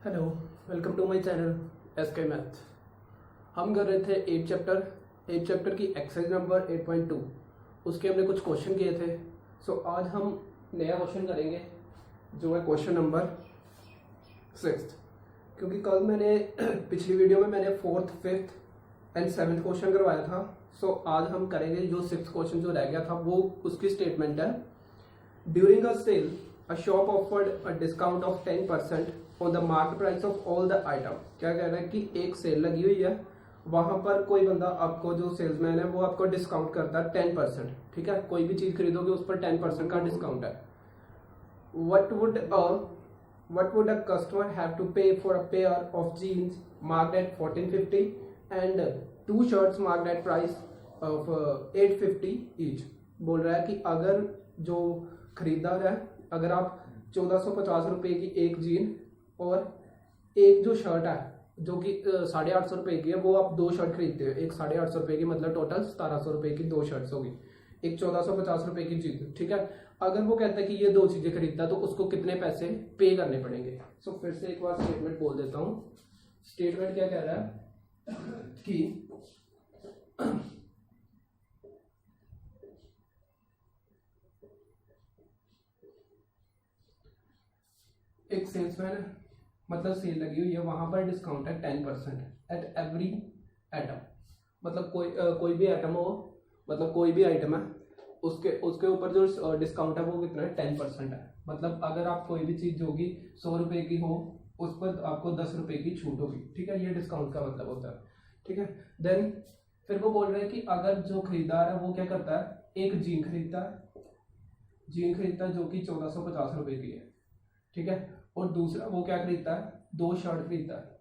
Hello, welcome to my channel S K math. हम कर रहे थे एट चैप्टर की एक्सरसाइज नंबर 8.2। उसके हमने कुछ क्वेश्चन किए थे। सो आज हम नया क्वेश्चन करेंगे जो है क्वेश्चन नंबर 6। क्योंकि कल मैंने पिछली वीडियो में मैंने 4th, 5th and 7th question करवाया था। सो आज हम करेंगे जो 6th क्वेश्चन जो रह गया था वो उसकी स्टेटमेंट है। During a sale a shop offered a discount of 10% on the market price of all the item। क्या कह रहा है कि एक सेल लगी हुई है, वहां पर कोई बंदा आपको, जो सेल्समैन है वो आपको डिस्काउंट करता है 10%। ठीक है, कोई भी चीज खरीदोगे उस पर 10% का डिस्काउंट है। what would a customer have to pay for a pair of jeans marked at 1450 and two shirts marked at price of 850 each। बोल रहा है कि अगर जो खरीदार है, अगर आप 1450 रुपए की एक जीन और एक जो शर्ट है जो कि 850 रुपए की है, वो आप दो शर्ट खरीदते हो, एक 850 रुपए की, मतलब टोटल 1700 रुपए की दो शर्ट्स होगी, एक 1450 रुपए की जीन। ठीक है, अगर वो कहता है कि ये दो चीजें खरीदता है तो उसको कितने पैसे पे करने पड़ेंगे। सो फिर से एक बार स्टेटमेंट बोल देता हूँ। स्टेटमेंट क्या कह रहा है कि एक सेल्समैन है, मतलब सेल लगी हुई है, वहां पर डिस्काउंट है 10% एट एवरी आइटम। मतलब कोई भी आइटम हो, मतलब कोई भी आइटम है, उसके ऊपर जो डिस्काउंट है वो कितना है, 10% है। मतलब अगर आप कोई भी चीज होगी 100 रुपए की हो, उस पर आपको 10 रुपए की छूट होगी। ठीक है, ये डिस्काउंट का मतलब होता है। ठीक है, देन फिर वो बोल रहे हैं कि अगर जो खरीदार है वो क्या करता है, एक जीन खरीदता है जो कि 1450 रुपए की है। ठीक है, और दूसरा वो क्या खरीदता है, दो शर्ट खरीदता है,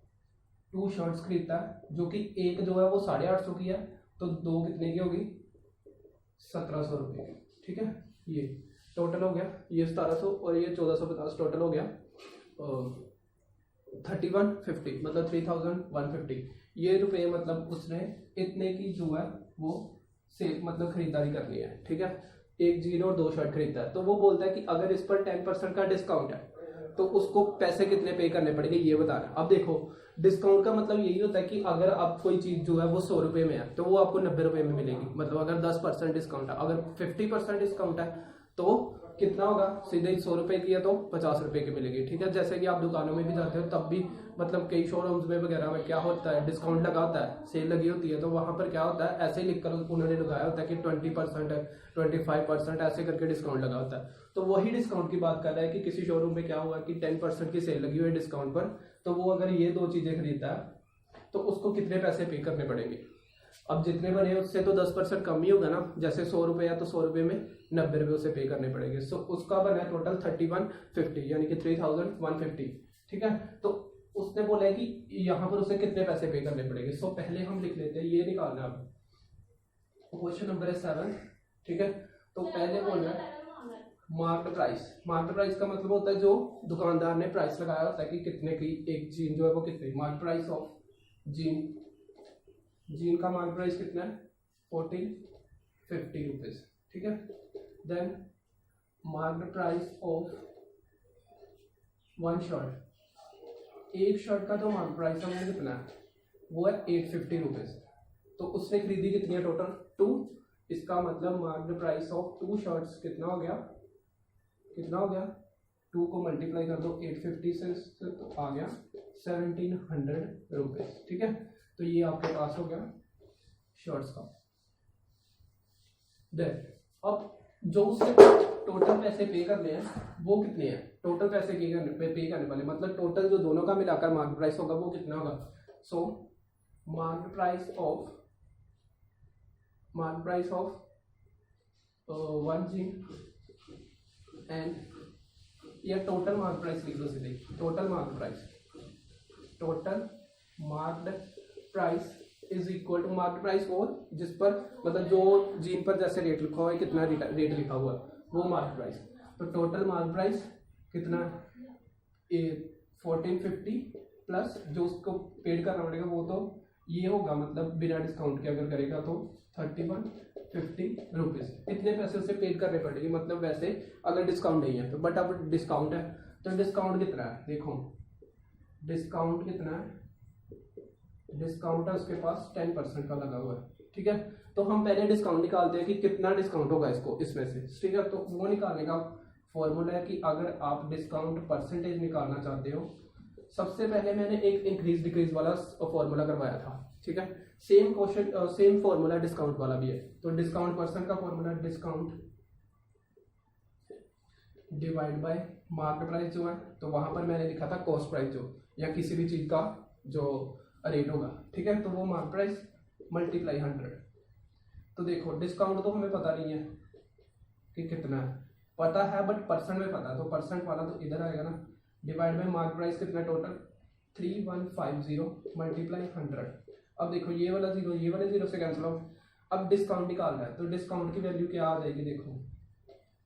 टू शर्ट्स खरीदता है, जो कि एक जो है वो 850 की है, तो दो कितने की होगी, 1700 रुपये की। ठीक है, ये टोटल हो गया, ये 1700 और ये 1450, टोटल हो गया 3150, मतलब 3150 ये रुपये। मतलब उसने इतने की जो है वो से मतलब खरीदारी करनी है। ठीक है, एक जीन और दो शर्ट खरीदता है, तो वो बोलता है कि अगर इस पर 10% का डिस्काउंट है तो उसको पैसे कितने पे करने पड़ेंगे ये बताना। अब देखो, डिस्काउंट का मतलब यही होता है कि अगर आप कोई चीज जो है वो 100 रुपए में है तो वो आपको 90 रुपए में मिलेगी। मतलब अगर 10% डिस्काउंट है, अगर 50% डिस्काउंट है तो कितना होगा, सीधे 100 रुपए की है तो 50 रुपए की मिलेगी। ठीक है, जैसे कि आप दुकानों में भी जाते हो तब भी, मतलब कई शोरूम्स में वगैरह में क्या होता है, डिस्काउंट लगा होता है, सेल लगी होती है, तो वहां पर क्या होता है, ऐसे ही लिखकर उन्होंने लगाया होता है कि 20% है, 25%, ऐसे करके डिस्काउंट लगा होता है। तो वही डिस्काउंट की बात कर रहा है कि किसी शोरूम में क्या हुआ कि 10% की सेल लगी हुई है डिस्काउंट पर, तो वो अगर ये दो चीजें खरीदता है तो उसको कितने पैसे पे करने पड़ेंगे। अब जितने बने उससे तो 10% कम ही होगा ना, जैसे 100 रुपए या तो 100 रुपए में 90 रुपए उसे पे करने पड़ेंगे। सो उसका बना है टोटल 3150, यानी कि 3150। ठीक है, तो उसने बोला है कि यहाँ पर उसे कितने पैसे पे करने पड़ेंगे। सो पहले हम लिख लेते हैं, ये निकालना है। अब क्वेश्चन नंबर है 7। ठीक है, तो पहले बोल रहा है मार्केट प्राइस। मार्केट प्राइस का मतलब होता है जो दुकानदार ने प्राइस लगाया होता है कि कितने की एक जीन जो है वो कितनी। मार्केट प्राइस ऑफ जीन का मार्केट प्राइस कितना है, 1450 रुपीज। ठीक है, then market price of one shirt, एक शर्ट का जो मार्केट प्राइस है वो कितना है, वो है 850 रुपीज। तो उसने खरीदी कितनी है, टोटल 2। इसका मतलब market price of two shirts कितना हो गया, 2 को मल्टीप्लाई कर दो 850 से तो आ गया 1700 रुपीज। ठीक है, तो ये आपके पास हो गया शर्ट्स का। देन अब जो उससे टोटल पैसे पे करने हैं वो कितने हैं, टोटल पैसे पे करने वाले, मतलब टोटल जो दोनों का मिलाकर मार्केट प्राइस होगा वो कितना होगा। So market price of one jean and या टोटल मार्केट प्राइस लिख लो सीधे, total market price is equal to market price और जिस पर, मतलब जो जीन पर जैसे रेट लिखा हुआ है, कितना रेट लिखा हुआ है वो मार्केट प्राइस। तो टोटल मार्केट प्राइस कितना, 1450 प्लस जो उसको पेड करना पड़ेगा वो तो ये होगा, मतलब बिना डिस्काउंट के अगर करेगा तो 3150 रुपीज। इतने पैसे उसे पेड करने पड़ेंगे, मतलब वैसे अगर डिस्काउंट नहीं है तो, बट अब डिस्काउंट है तो डिस्काउंट कितना है देखो, डिस्काउंट कितना है, डिस्काउंट है उसके पास 10% का लगा हुआ है, ठीक है। तो हम पहले डिस्काउंट निकालते हैं कि कितना डिस्काउंट होगा इसको इसमें से, ठीक है। तो वो निकालने का फॉर्मूला है कि अगर आप डिस्काउंट परसेंटेज निकालना चाहते हो, सबसे पहले मैंने एक इंक्रीज डिक्रीज वाला फॉर्मूला करवाया था, ठीक है। Same question same formula discount वाला भी है। तो डिस्काउंट परसेंट का formula discount divide by market price जो है, तो वहां पर मैंने लिखा था कॉस्ट प्राइस जो, या किसी भी चीज का जो रेट होगा, ठीक है। तो वो मार्केट प्राइस मल्टीप्लाई 100। तो देखो डिस्काउंट तो हमें पता नहीं है कि कितना है, पता है बट परसेंट में पता है, तो परसेंट वाला तो इधर आएगा ना, डिवाइड बाय मार्केट प्राइस कितना टोटल 3150 मल्टीप्लाई 100। अब देखो ये वाला जीरो ये वाले जीरो से कैंसिल हो। अब डिस्काउंट निकालना है, तो डिस्काउंट की वैल्यू क्या आ जाएगी, देखो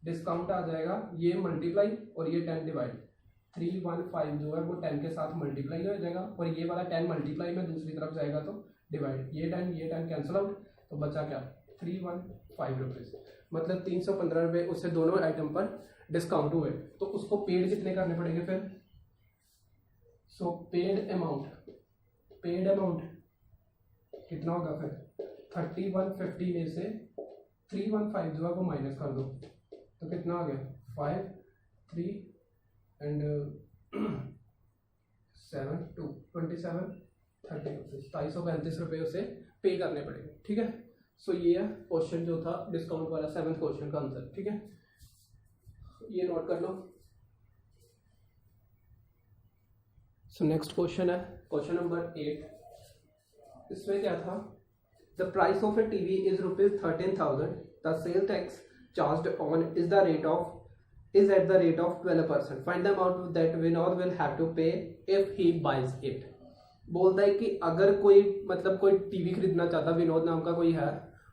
डिस्काउंट आ जाएगा ये मल्टीप्लाई और ये 10 डिवाइड, 315 जो है वो 10 के साथ मल्टीप्लाई हो जाएगा, और ये वाला 10 मल्टीप्लाई में दूसरी तरफ जाएगा तो डिवाइड, ये 10 कैंसिल आउट, तो बचा क्या 315 रुपीज़, मतलब 315 रुपये उससे दोनों आइटम पर डिस्काउंट हुए। तो उसको पेड कितने करने पड़ेंगे फिर, सो पेड अमाउंट कितना होगा फिर 3150 में से 315 जो है वो माइनस कर दो, तो कितना आ गया 5 3 एंड 7 2 27 30 रुपीज़, 235 रुपये उसे पे करने पड़ेंगे, ठीक है। सो ये है क्वेश्चन जो था डिस्काउंट वाला 7th क्वेश्चन का आंसर, ठीक है। ये नोट कर लो। सो नेक्स्ट क्वेश्चन है क्वेश्चन नंबर 8। इसमें क्या था, the price of A TV is ₹13,000, the sale tax charged on is at the rate of 12%. Find the amount that Vinod will have to pay if he buys it. बोलता है कि अगर कोई मतलब कोई टीवी खरीदना चाहता, विनोद नाम का कोई है,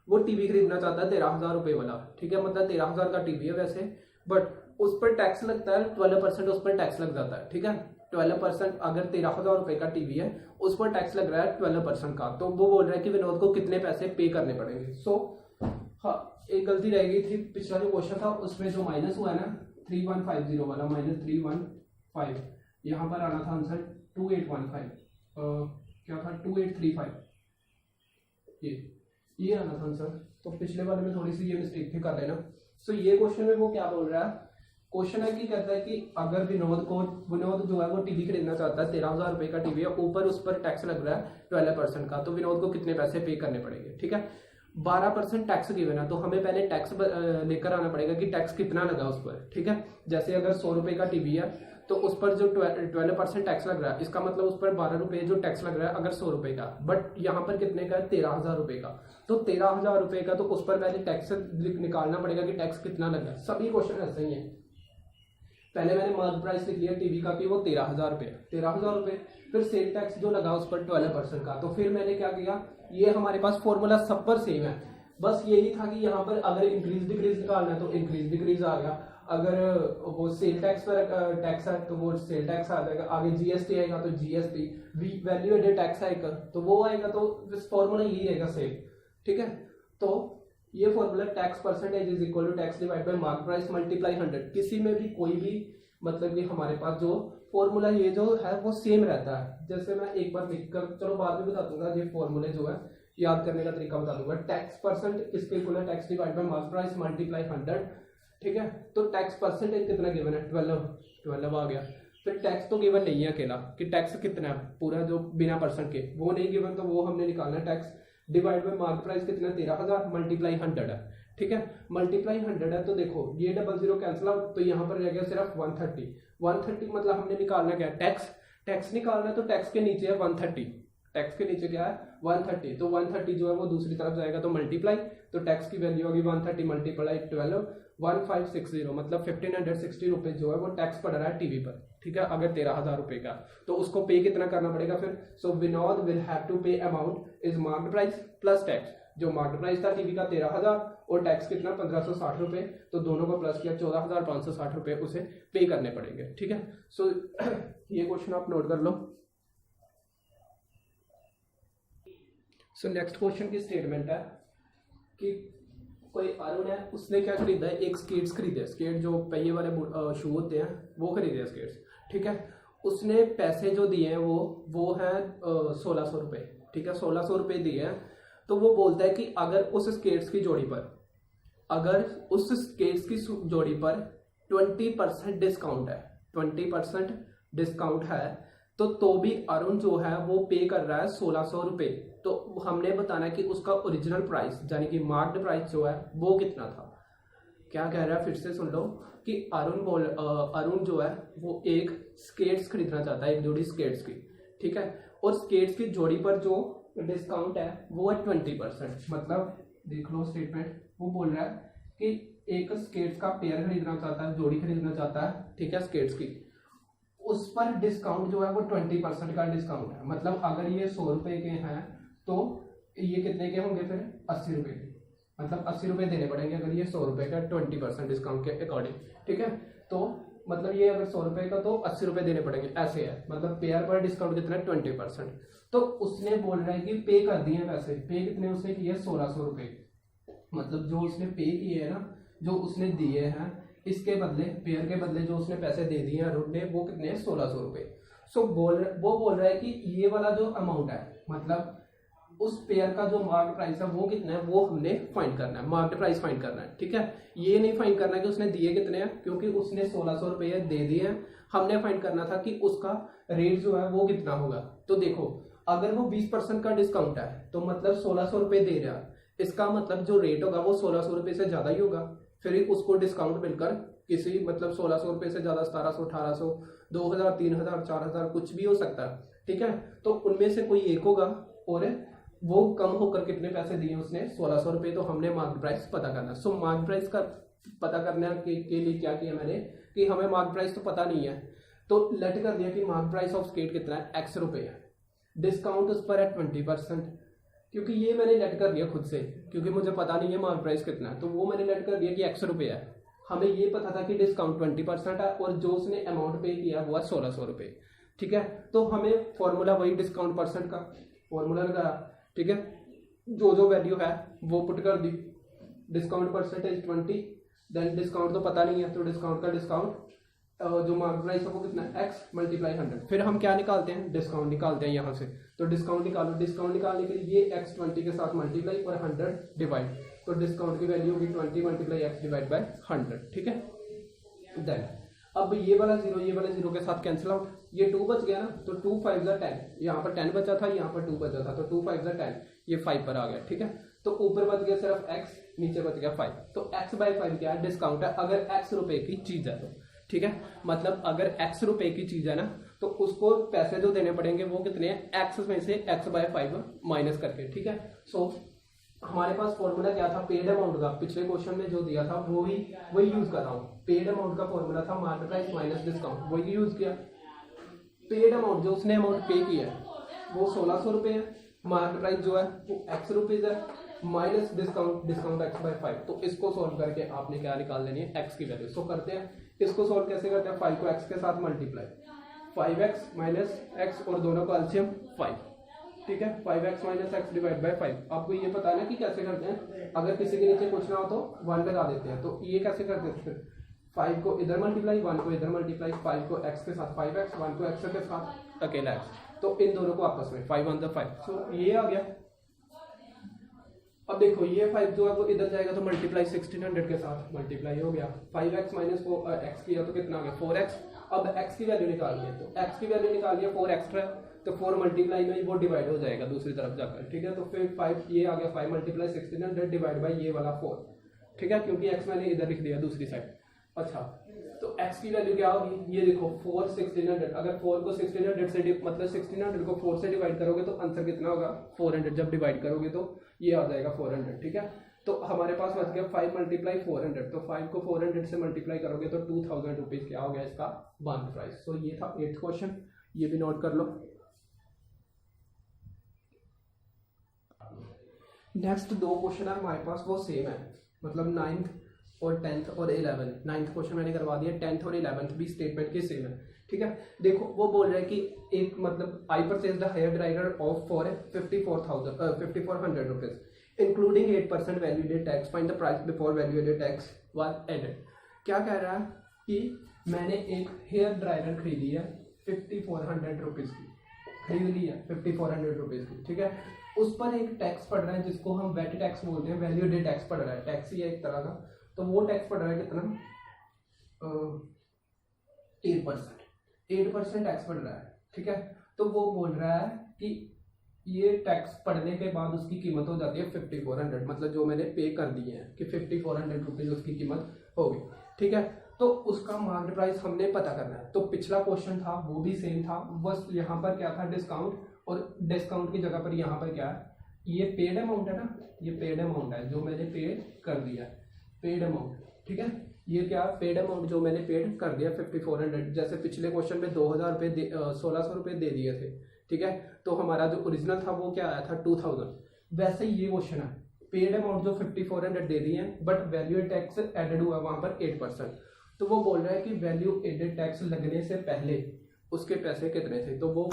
वो टीवी खरीदना चाहता है 13,000 रुपये वाला, ठीक है। मतलब 13,000 का टीवी है वैसे, बट उस पर टैक्स लगता है 12%, उस पर टैक्स लग जाता है, ठीक है। 12% अगर 13,000 रुपये का टीवी है उस पर टैक्स लग रहा है 12% का, तो वो बोल रहा है कि विनोद को कितने पैसे पे करने पड़ेंगे। सो हाँ, एक गलती रह गई थी, पिछला जो क्वेश्चन था उसमें जो माइनस हुआ है ना 3150 वाला -315, यहाँ पर आना था आंसर 2815, क्या था 2835, ये आना था आंसर। तो पिछले वाले में थोड़ी सी ये मिस्टेक थी, कर लेना। सो ये क्वेश्चन में वो क्या बोल रहा है, क्वेश्चन है कि कहता है कि अगर विनोद जो है वो टीवी खरीदना चाहता है, 13,000 रुपये का टीवी है, ऊपर उस पर टैक्स लग रहा है 12% का, तो विनोद को कितने पैसे पे करने पड़ेंगे, ठीक है। 12% टैक्स गिवन है, तो हमें पहले टैक्स लेकर आना पड़ेगा कि टैक्स कितना लगा उस पर, ठीक है। जैसे अगर 100 रुपये का टीवी है तो उस पर जो 12% टैक्स लग रहा है, इसका मतलब उस पर 12 रुपये जो टैक्स लग रहा है अगर 100 रुपये का, बट यहाँ पर कितने का है 13,000 रुपये का, तो 13,000 रुपये का तो उस पर पहले टैक्स निकालना पड़ेगा कि टैक्स कितना लगा। सभी क्वेश्चन ऐसे ही है। पहले मैंने मार्केट प्राइस लिख लिया टीवी का कि वो 13,000 रुपये, 13,000 रुपये, फिर सेल टैक्स जो लगा उस पर 12% का, तो फिर मैंने क्या किया, ये हमारे पास फॉर्मूला सब पर सेम है, बस यही था कि यहाँ पर अगर इंक्रीज डिक्रीज निकालना है तो इंक्रीज डिक्रीज आ गया, अगर वो सेल टैक्स पर टैक्स है तो वो सेल टैक्स आ जाएगा, आगे जीएसटी आएगा तो जीएसटी, वैल्यू एडेड टैक्स आएगा तो वो आएगा, तो फॉर्मूला यही रहेगा सेम, ठीक है। तो ये formula tax percentage is equal to tax divide by market price multiply 100, किसी में भी कोई भी मतलब कि हमारे पास जो फॉर्मूला ये जो है वो सेम रहता है। जैसे मैं एक बार लिख कर, चलो बाद में बता दूंगा, ये फॉर्मूले जो है याद करने का तरीका बता दूंगा। टैक्स परसेंट किसके इक्वल है, tax divide by market price multiply 100, ठीक है। तो टैक्स परसेंटेज कितना गिवन है 12 आ गया। फिर टैक्स तो गिवन नहीं है अकेला कि टैक्स कितना है पूरा जो बिना परसेंट के, वो नहीं गिवन, तो वो हमने निकालना है। Tax divide by market price कितना 13,000 मल्टीप्लाई 100 है, ठीक है। मल्टीप्लाई 100 है तो देखो ये 00 कैंसिल आउट, तो यहाँ पर रह गया सिर्फ 130 मतलब हमने निकालना क्या है टैक्स निकालना है, तो टैक्स के नीचे है 130, टैक्स के नीचे क्या है 130, तो 130 जो है वो दूसरी तरफ जाएगा तो मल्टीप्लाई, तो टैक्स की वैल्यू होगी 130 मल्टीप्लाई 12 1560, मतलब 1560 रुपये जो है वो टैक्स पड़ रहा है टीवी पर, ठीक है। अगर 13,000 रुपये का, तो उसको पे कितना करना पड़ेगा फिर। सो विनोद विल हैव टू पे amount is market price plus tax, जो मार्केट प्राइस था टीवी का 13,000 और टैक्स कितना 1,560 रुपये, तो दोनों को प्लस किया 14,560 रुपये उसे पे करने पड़ेंगे, ठीक है। सो ये क्वेश्चन आप नोट कर लो। सो नेक्स्ट क्वेश्चन की स्टेटमेंट है कि कोई अरुण है, उसने क्या खरीदा है, एक स्केट्स खरीदे, स्केट जो पहिए वाले शू होते हैं वो खरीदे स्केट्स, ठीक है। उसने पैसे जो दिए हैं वो है 1600 रुपये, ठीक है, 1600 रुपये दिए हैं। तो वो बोलता है कि अगर उस स्केट्स की जोड़ी पर, अगर उस स्केट्स की जोड़ी पर 20% डिस्काउंट है, 20% डिस्काउंट है, तो भी अरुण जो है वो पे कर रहा है 1600 रुपये। तो हमने बताना है कि उसका ओरिजिनल प्राइस यानी कि मार्क्ड प्राइस जो है वो कितना था। क्या कह रहा है फिर से सुन लो कि अरुण जो है वो एक स्केट्स खरीदना चाहता है, एक जोड़ी स्केट्स की, ठीक है, और स्केट्स की जोड़ी पर जो डिस्काउंट है वो है 20%। मतलब देख लो स्टेटमेंट, वो बोल रहा है कि एक स्केट्स का पेयर खरीदना चाहता है, जोड़ी खरीदना चाहता है, ठीक है, स्केट्स की, उस पर डिस्काउंट जो है वो 20% का डिस्काउंट है। मतलब अगर ये 100 रुपए के हैं तो ये कितने के होंगे फिर 80 रुपए के, मतलब 80 रुपए देने पड़ेंगे अगर ये 100 रुपए का 20% डिस्काउंट के अकॉर्डिंग, ठीक है। तो मतलब ये अगर 100 रुपए का तो 80 रुपए देने पड़ेंगे, ऐसे है। मतलब पेयर पर डिस्काउंट कितना है 20%। तो उसने बोल रहा है कि पे कर दिए पैसे, पे कितने उसने किए 1600 रुपए। मतलब जो उसने पे किए है ना, जो उसने दिए हैं, इसके बदले पेयर के बदले जो उसने पैसे दे दिए हैं अरुण ने, वो कितने हैं 1600 रुपए। सो वो बोल रहा है कि ये वाला जो अमाउंट है, मतलब उस पेयर का जो मार्केट प्राइस है वो कितना है, वो हमने फाइंड करना है, मार्केट प्राइस फाइंड करना है, ठीक है। ये नहीं फाइंड करना है कि उसने दिए कितने हैं, क्योंकि उसने 1600 रुपये दे दिए हैं। हमने फाइंड करना था कि उसका रेट जो है वो कितना होगा। तो देखो अगर वो 20% का डिस्काउंट है तो मतलब 1600 रुपये दे रहा है, इसका मतलब जो रेट होगा वो 1600 रुपये से ज्यादा ही होगा। फिर उसको डिस्काउंट मिलकर किसी मतलब 1600 रुपये से ज्यादा 1700, 1800, 2000, 3000, 4000 कुछ भी हो सकता है, ठीक है। तो उनमें से कोई एक होगा और वो कम होकर कितने पैसे दिए उसने 1600 रुपये। तो हमने मार्केट प्राइस पता करना। सो मार्केट प्राइस का पता करने के लिए क्या किया मैंने कि हमें मार्केट प्राइस तो पता नहीं है, तो लेट कर दिया कि मार्केट प्राइस ऑफ स्केट कितना है, x रुपये है, डिस्काउंट उस पर है 20%। क्योंकि ये मैंने लेट कर दिया खुद से, क्योंकि मुझे पता नहीं है मार्केट प्राइस कितना है, तो वो मैंने लेट कर दिया कि x रुपये है। हमें ये पता था कि डिस्काउंट 20% है और जो उसने अमाउंट पे किया वो है 1600 रुपये, ठीक है। तो हमें फॉर्मूला वही डिस्काउंट परसेंट का फॉर्मूला लगाया, ठीक है, जो वैल्यू है वो पुट कर दी, डिस्काउंट परसेंटेज 20, देन डिस्काउंट तो पता नहीं है, तो डिस्काउंट का डिस्काउंट जो मार्केट प्राइस है वो कितना है x मल्टीप्लाई 100। फिर हम क्या निकालते हैं, डिस्काउंट निकालते हैं यहाँ से। तो डिस्काउंट निकालो, डिस्काउंट निकालने के लिए ये x 20 के साथ मल्टीप्लाई और 100 डिवाइड, तो डिस्काउंट की वैल्यू होगी 20 मल्टीप्लाई x डिवाइड बाय 100, ठीक है। देन अब ये वाला जीरो के साथ कैंसिल आउट, ये 2 बच गया ना, तो 2 5 10, यहाँ पर 10 बचा था, यहाँ पर 2 बचा था, तो 2 5 10, ये 5 पर आ गया, ठीक है। तो ऊपर बच गया सिर्फ x, नीचे बच गया 5। तो x बाय 5 क्या है, डिस्काउंट है अगर x रुपए की चीज है तो, ठीक है। मतलब अगर x रुपए की चीज है ना, तो उसको पैसे जो देने पड़ेंगे वो कितने हैं, x में से x बाय 5 माइनस करके, ठीक है। सो हमारे पास फॉर्मूला क्या था, पेड अमाउंट का, पिछले क्वेश्चन में जो दिया था वही यूज कर रहा हूँ। पेड अमाउंट का फॉर्मूला था मार्केट प्राइस माइनस डिस्काउंट, वही यूज किया। पेड अमाउंट जो उसने अमाउंट पे किया है वो 1600 रुपये है, मार्केट प्राइस जो है वो x रुपीज है, माइनस डिस्काउंट x बाय 5। तो इसको सॉल्व करके आपने क्या निकाल लेनी है, x की वैल्यू। सो करते हैं, इसको सॉल्व कैसे करते हैं, 5 को x के साथ मल्टीप्लाई, 5x माइनस x और दोनों का एलसीएम 5, ठीक है। 5x minus x divide by 5। आपको ये पता है कि कैसे करते हैं, अगर किसी के नीचे पूछना हो तो 1 लगा देते हैं। तो ये कैसे करते हैं, फिर 5 को इधर मल्टीप्लाई, 1 को इधर मल्टीप्लाई, 5 को x के साथ 5x, 1 को x के साथ अकेला x, तो इन दोनों को आपस में 5 1 5। सो ये आ गया। अब देखो ये 5 जो है वो इधर जाएगा तो मल्टीप्लाई 1600 के साथ मल्टीप्लाई हो गया, 5x माइनस x किया तो कितना आ गया 4x। अब x की वैल्यू निकालनी है, तो x की वैल्यू निकालनी है 4 एक्स्ट्रा, तो 4 मल्टीप्लाई में वो डिवाइड हो जाएगा दूसरी तरफ जाकर, ठीक है। तो फिर 5 ये आ गया, 5 मल्टीप्लाई 1600 डिवाइड बाई ये वाला 4, ठीक है, क्योंकि x मैंने इधर लिख दिया दूसरी साइड। अच्छा, तो x की वैल्यू क्या होगी, ये देखो 4 1600, अगर 4 को 1600 से मतलब 1600 को 4 से डिवाइड करोगे तो आंसर कितना होगा 400, जब डिवाइड करोगे तो ये आ जाएगा 400, ठीक है। तो हमारे पास बच गया 5 मल्टीप्लाई 400, तो 5 को 400 से मल्टीप्लाई करोगे तो 2000 रुपीज क्या हो गया इसका मार्केट प्राइस। सो ये था 8th क्वेश्चन, ये भी नोट कर लो। नेक्स्ट 2 क्वेश्चन है हमारे पास वो सेम है, मतलब 9th और 10th और 11th। 9th क्वेश्चन मैंने करवा दिया, 10th और 11th भी स्टेटमेंट के सेम है, ठीक है। देखो वो बोल रहा है कि एक मतलब I purchase the hair dryer of for 5400 rupees including 8% value added tax, find the price before value added tax was added. क्या कह रहा है कि मैंने एक हेयर ड्रायर खरीदी है 5400 रुपीज़ की खरीद ली है, 5400 रुपीज़ की, ठीक है। उस पर एक टैक्स पड़ रहा है जिसको हम वेट टैक्स बोलते हैं, वैल्यू एडेड टैक्स पड़ रहा है, टैक्स ही है एक तरह का। तो वो टैक्स पड़ रहा है कितना, 8% टैक्स पड़ रहा है, ठीक है। तो वो बोल रहा है कि ये टैक्स पड़ने के बाद उसकी कीमत हो जाती है 5400, मतलब जो मैंने पे कर दिए हैं कि 5400 रुपीज़ उसकी कीमत होगी, ठीक है। तो उसका मार्केट प्राइस हमने पता करना है। तो पिछला क्वेश्चन था वो भी सेम था, बस यहाँ पर क्या था, डिस्काउंट, और डिस्काउंट की जगह पर यहाँ पर क्या है, ये पेड अमाउंट है ना, ये पेड अमाउंट है जो मैंने पेड कर दिया, पेड अमाउंट, ठीक है। ये क्या, पेड अमाउंट जो मैंने पेड कर दिया 5400, जैसे पिछले क्वेश्चन में 2000 रुपये 1600 रुपये दे दिए थे, ठीक है। तो हमारा जो ओरिजिनल था वो क्या आया था 2000। वैसे ये क्वेश्चन है, पेड अमाउंट जो 5400 दे दिए हैं, बट वैल्यू टैक्स एडेड हुआ वहाँ पर 8%। तो वो बोल रहा है कि वैल्यू एडेड टैक्स लगने से पहले उसके पैसे कितने थे, तो वो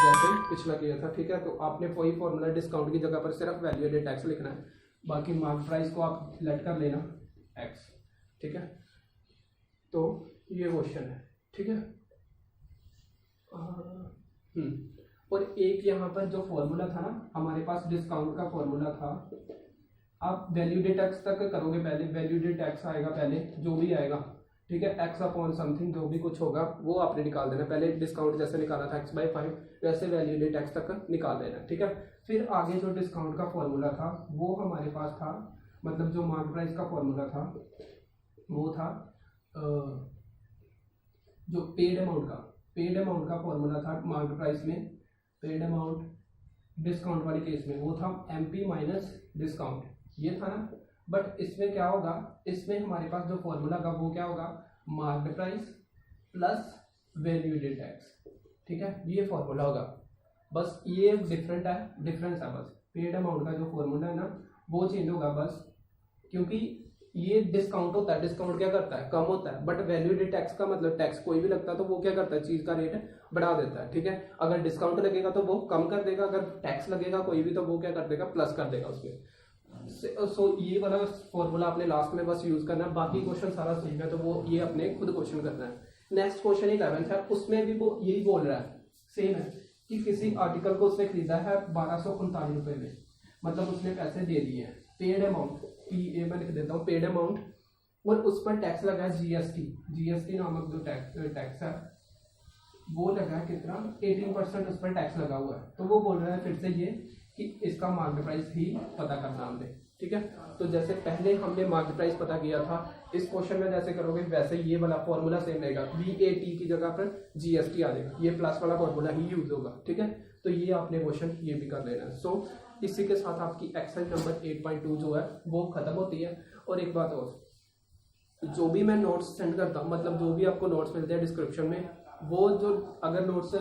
जैसे पिछला किया था, ठीक है। तो आपने वही फॉर्मूला, डिस्काउंट की जगह पर सिर्फ वैल्यू एडेड टैक्स लिखना है, बाकी मार्केट प्राइस को आप लेट कर लेना एक्स, ठीक है। तो ये क्वेश्चन है, ठीक है। और एक यहाँ पर जो फॉर्मूला था ना हमारे पास, डिस्काउंट का फॉर्मूला था, आप वैल्यू एडेड टैक्स तक करोगे पहले, वैल्यू एडेड टैक्स आएगा पहले जो भी आएगा, ठीक है, एक्स अपॉन समथिंग जो भी कुछ होगा वो आपने निकाल देना। पहले डिस्काउंट जैसे निकाला था x/5, वैसे वैल्यू एडेड टैक्स तक निकाल देना, ठीक है। फिर आगे जो डिस्काउंट का फॉर्मूला था वो हमारे पास था, मतलब जो मार्केट प्राइस का फॉर्मूला था वो था जो पेड अमाउंट का फॉर्मूला था मार्केट प्राइस में, पेड अमाउंट डिस्काउंट वाली केस में वो था MP माइनस डिस्काउंट, ये था ना। बट इसमें क्या होगा, इसमें हमारे पास जो फॉर्मूला का वो क्या होगा, market price plus value added tax, ठीक है, ये फॉर्मूला होगा। बस ये डिफरेंस है बस, पेड अमाउंट का जो फॉर्मूला है ना वो चेंज होगा बस, क्योंकि ये डिस्काउंट होता है, डिस्काउंट क्या करता है, कम होता है, बट वैल्यू एडेड टैक्स का मतलब टैक्स कोई भी लगता है तो वो क्या करता है, चीज का रेट बढ़ा देता है, ठीक है। अगर डिस्काउंट लगेगा तो वो कम कर देगा, अगर टैक्स लगेगा कोई भी तो वो क्या कर देगा, प्लस कर देगा उसमें। सो ये वाला फॉर्मूला आपने लास्ट में बस यूज करना है, बाकी क्वेश्चन सारा सही है तो वो ये अपने खुद क्वेश्चन करना है। नेक्स्ट क्वेश्चन 11 है, उसमें भी वो यही बोल रहा है, सेम है कि किसी आर्टिकल को उसने खरीदा है 1239 रुपये में, मतलब उसने पैसे दे दिए हैं, पेड अमाउंट, PA मैं लिख देता हूँ, पेड अमाउंट, और उस पर टैक्स लगा है GST नामक जो टैक्स है वो लगा है कितना, 18% उस पर टैक्स लगा हुआ है। तो वो बोल रहा है फिर से ये कि इसका मार्केट प्राइस ही पता करना हमने, ठीक है। तो जैसे पहले हमने मार्केट प्राइस पता किया था, इस क्वेश्चन में जैसे करोगे वैसे ये वाला फॉर्मूला सेम रहेगा, VAT की जगह पर GST आ जाएगा, ये प्लस वाला फॉर्मूला ही यूज होगा, ठीक है। तो ये आपने क्वेश्चन ये भी कर लेना है। सो इसी के साथ आपकी एक्सरसाइज नंबर 8.2 जो है वो खत्म होती है। और एक बात और, जो भी मैं नोट्स सेंड करता हूँ, मतलब जो भी आपको नोट्स मिलते हैं डिस्क्रिप्शन में, वो जो अगर नोट्स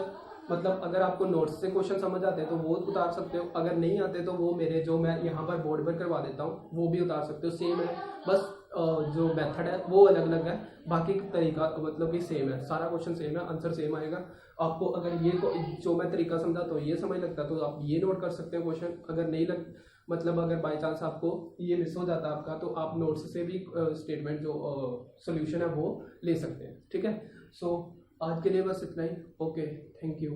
मतलब अगर आपको नोट्स से क्वेश्चन समझ आते हैं तो वो उतार सकते हो, अगर नहीं आते तो वो मेरे जो मैं यहाँ पर बोर्ड पर करवा देता हूँ वो भी उतार सकते हो, सेम है, बस जो मेथड है वो अलग अलग है, बाकी तरीका मतलब कि सेम है, सारा क्वेश्चन सेम है, आंसर सेम आएगा। आपको अगर ये जो मैं तरीका समझा तो ये समझ लगता तो आप ये नोट कर सकते हो क्वेश्चन, अगर नहीं लग मतलब अगर बाई चांस आपको ये मिस हो जाता आपका तो आप नोट्स से भी स्टेटमेंट जो सोल्यूशन है वो ले सकते हैं, ठीक है। सो आज के लिए बस इतना ही, ओके, थैंक यू।